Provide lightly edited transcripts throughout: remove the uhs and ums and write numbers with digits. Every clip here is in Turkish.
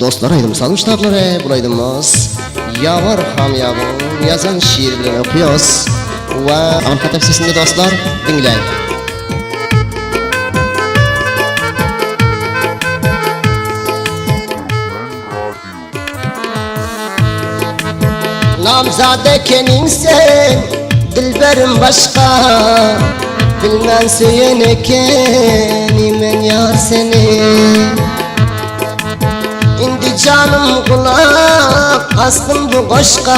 dostlaraydım salmışlarlar bulaydımız. Yağar ham yağın yazan şiirlerini okuyoruz. Ve Ankara'da sesinde dostlar dinleyin. Namzade keninsen dilberim başka, bilmem söyene kenimen yar seni. İndi canım kulak astım bu koşka,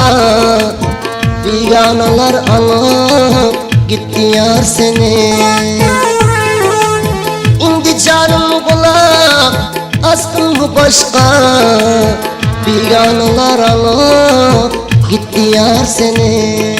biganalar alıp gitti yar seni. İndi canım kulak astım bu koşka, biganalar alıp gitti yar seni.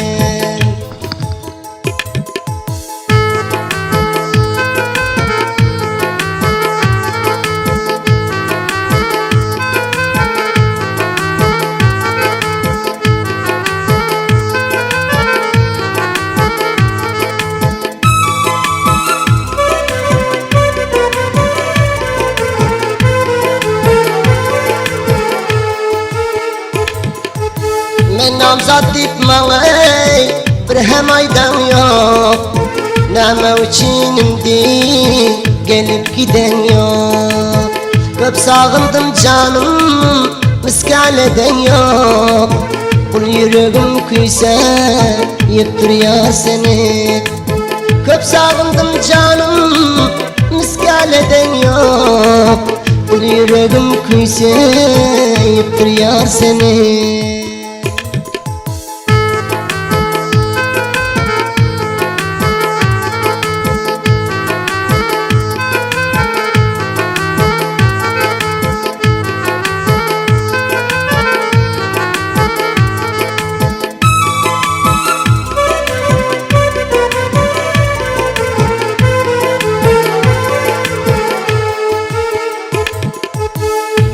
Men namzat dip mağay bir hem aydan yok, neme içinimdi gelip giden yok. Köp sağındım canım miskal eden yok, kul yüreğim kuysa yıktır yar seni. Köp sağındım canım miskal eden yok, kul yüreğim kuysa yıktır yar seni.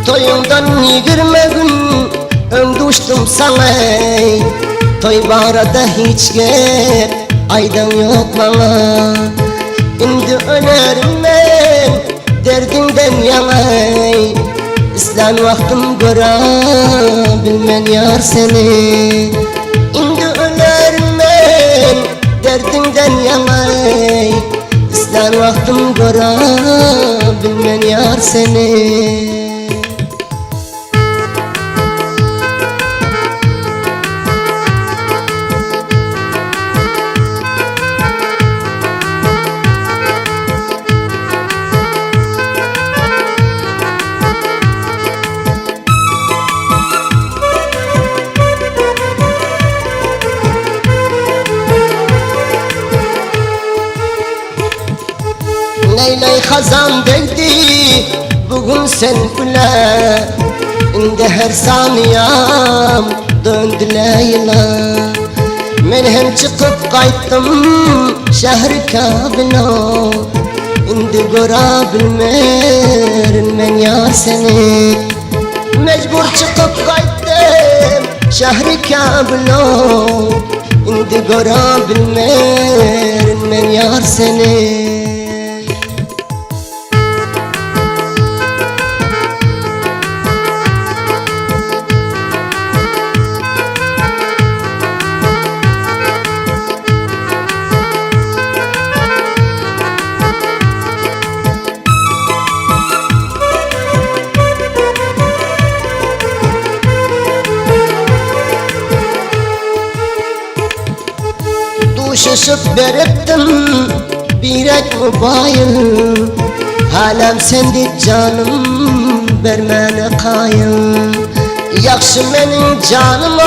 Toyundan 20 gün öndüştüm sana, toy barada hiç gel aydan yok bana. Şimdi ölerim ben derdimden yanay, İslam vaktim görebilmen yar seni. Şimdi ölerim ben derdimden yanay, İslam vaktim görebilmen yar seni. Leyley hazan değdi bugün sen güle, indi her saniyem döndü Leyla. Men hem çıkıp kayttım şehri Kabil'o, indi görebilmerim men yar seni. Mecbur çıkıp kayttım şehri Kabil'o, indi görebilmerim men yar seni. Şaşıp veriptim birek mobayıl, halem sendi canım vermene kayıl. Yakşı menin canım o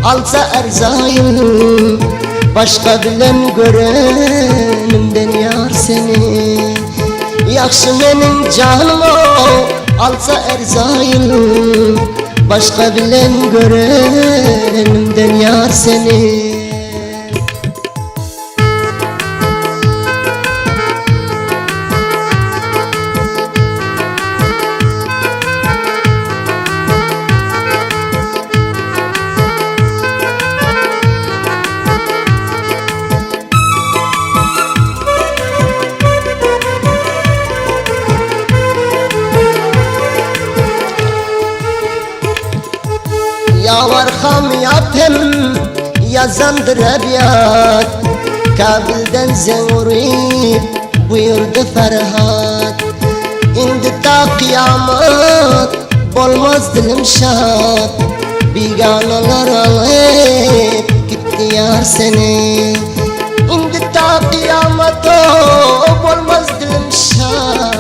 alsa erzayıl, başka bilen görenimden yar seni. Yakşı menin canım o alsa erzayıl, başka bilen görenimden yar seni. Ya var hamiyatım yazandır ebiyat, Kabil'den Zenguri buyurdu Ferhat. İndi ta kıyamet olmaz dilim şad, Biganalar alıp gitti yar seni. İndi ta kıyamet olmaz dilim şad,